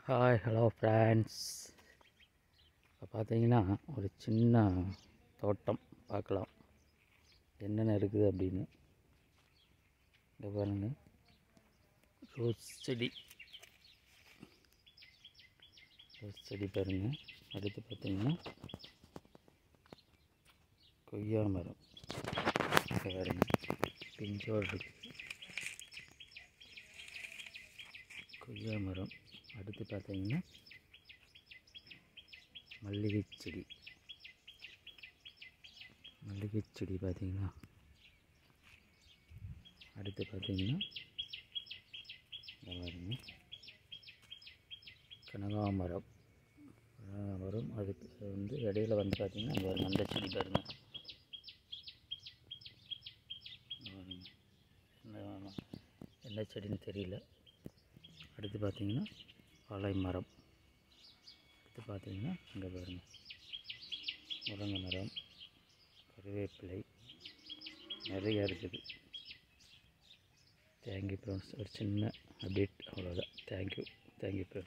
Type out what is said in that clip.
Hi hello friends. இப்போ பார்த்தீங்கன்னா ஒரு சின்ன தோட்டம் பார்க்கலாம் என்னென்ன இருக்குது அப்படின்னு. இங்கே பாருங்கள், ரோஸ் செடி பாருங்கள். அடுத்து பார்த்தீங்கன்னா கொய்யா மரம் இங்கே பாருங்கள், பிஞ்சோடு இருக்குது கொய்யா மரம். அடுத்து பார்த்தீங்கன்னா மல்லிகை செடி பார்த்தீங்கன்னா. அடுத்து பார்த்தீங்கன்னா பாருங்க கனகாமரம் வரும். அதுக்கு வந்து இடையில வந்து பார்த்தீங்கன்னா அங்கே அந்த செடி பாருங்க, என்ன செடின்னு தெரியல. அடுத்து பார்த்தீங்கன்னா வாழை மரம். அடுத்து பார்த்தீங்கன்னா இங்கே பாருங்க முருங்கை மரம், கருவேப்பிலை நிறையா இருக்குது. Thank you friends. ஒரு சின்ன அப்டேட், அவ்வளோதான். Thank you friends.